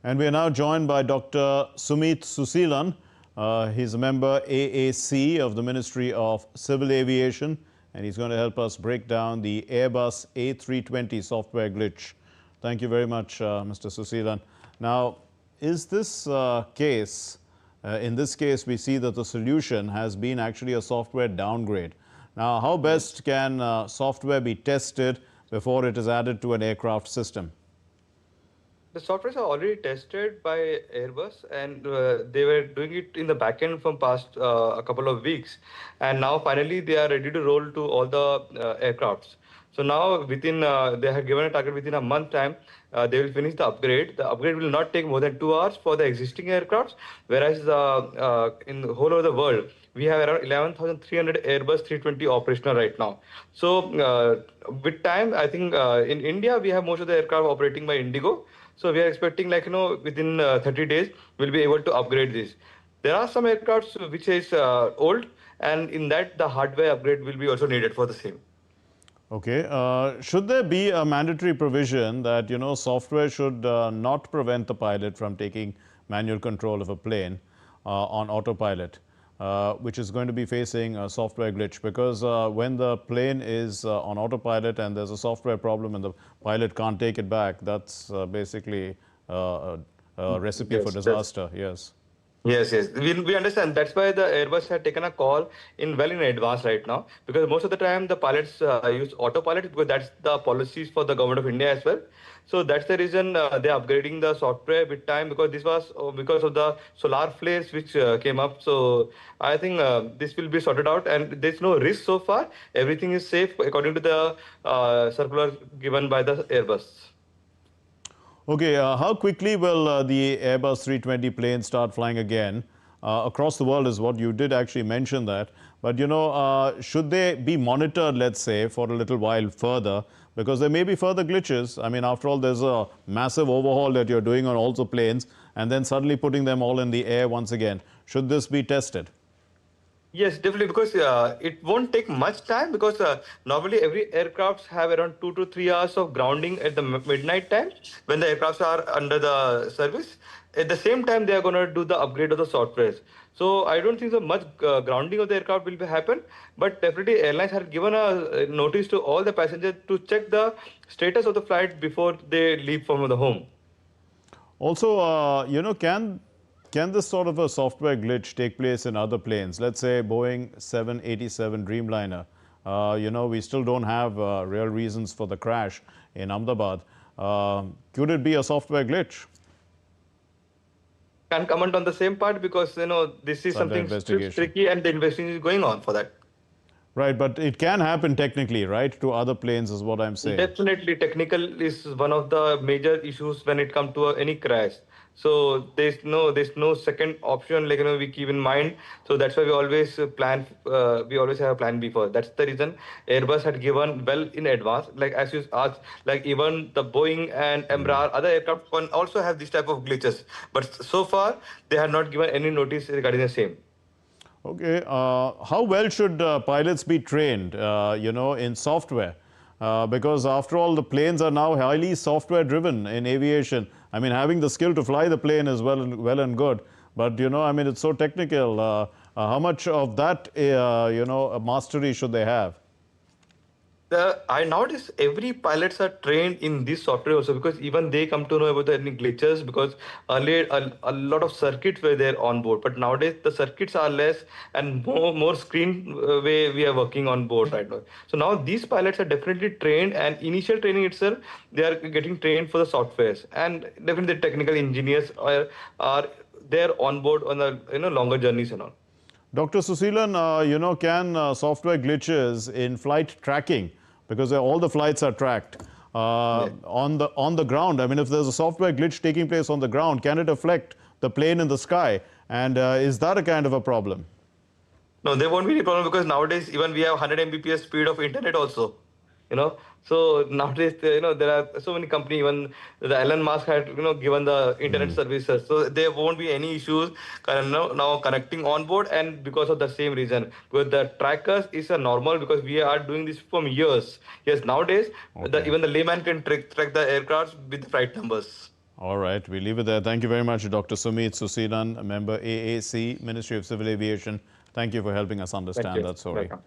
And we are now joined by Dr. Sumit Susilan. He's a member AAC of the Ministry of Civil Aviation, and he's going to help us break down the Airbus A320 software glitch. Thank you very much, Mr. Susilan. Now, is this case, in this case, we see that the solution has been actually a software downgrade. Now, how best can software be tested before it is added to an aircraft system? The softwares are already tested by Airbus, and they were doing it in the backend from past a couple of weeks, and now finally they are ready to roll to all the aircrafts. So now within they have given a target within a month time. They will finish the upgrade. The upgrade will not take more than 2 hours for the existing aircrafts, whereas in the whole of the world we have around 11,300 Airbus 320 operational right now. So with time, I think in India we have most of the aircraft operating by Indigo. So we are expecting, like, within 30 days, we'll be able to upgrade this. There are some aircrafts which is old, and in that the hardware upgrade will be also needed for the same. Okay. Should there be a mandatory provision that, software should not prevent the pilot from taking manual control of a plane on autopilot, which is going to be facing a software glitch? Because when the plane is on autopilot and there's a software problem and the pilot can't take it back, that's basically a recipe for disaster. Yes. Yes. We understand. That's why the Airbus had taken a call in advance right now, because most of the time the pilots use autopilot, because that's the policies for the government of India as well. So that's the reason they're upgrading the software with time, because this was because of the solar flares which came up. So I think this will be sorted out, and there's no risk so far. Everything is safe according to the circular given by the Airbus. Okay, how quickly will the Airbus 320 planes start flying again? Across the world is what you did actually mention that. But, should they be monitored, let's say, for a little while further? Because there may be further glitches. I mean, after all, there's a massive overhaul that you're doing on all the planes and then suddenly putting them all in the air once again. Should this be tested? Yes, definitely, because it won't take much time, because normally every aircraft have around 2 to 3 hours of grounding at the midnight time when the aircrafts are under the service. At the same time, they are going to do the upgrade of the softwares. So I don't think so much grounding of the aircraft will happen, but definitely airlines have given a notice to all the passengers to check the status of the flight before they leave from the home. Also, can this sort of a software glitch take place in other planes? Let's say Boeing 787 Dreamliner. We still don't have real reasons for the crash in Ahmedabad. Could it be a software glitch? Can't comment on the same part, because this is something tricky and the investigation is going on for that. Right, but it can happen technically, right, to other planes is what I'm saying. Definitely, technical is one of the major issues when it comes to any crash. So there's no second option, like, we keep in mind. So that's why we always plan. We always have a plan B for. That's the reason Airbus had given well in advance. Like, as you asked, like even the Boeing and Embraer, other aircraft can also have this type of glitches. But so far, they have not given any notice regarding the same. Okay, how well should pilots be trained, in software? Because after all, the planes are now highly software driven in aviation. I mean, having the skill to fly the plane is well and good, but I mean, it's so technical. How much of that, mastery should they have? Nowadays every pilots are trained in this software also, because even they come to know about any glitches, because earlier a lot of circuits were there on board, but nowadays the circuits are less and more screen way we are working on board right now. So now these pilots are definitely trained, and initial training itself they are getting trained for the softwares, and definitely the technical engineers are there on board on the longer journeys and all. Dr. Susilan, can software glitches in flight tracking, because all the flights are tracked on the ground? I mean, if there's a software glitch taking place on the ground, can it affect the plane in the sky? And is that a kind of a problem? No, there won't be any problem, because nowadays even we have 100 Mbps speed of internet also. So nowadays, there are so many companies, even the Elon Musk had, given the internet services. So there won't be any issues now connecting on board, and because of the same reason, because the trackers is a normal, because we are doing this from years. Yes, nowadays, even the layman can track the aircrafts with the flight numbers. All right, we leave it there. Thank you very much, Dr. Sumit Susilan, a member AAC, Ministry of Civil Aviation. Thank you for helping us Thank understand you. that story. Welcome.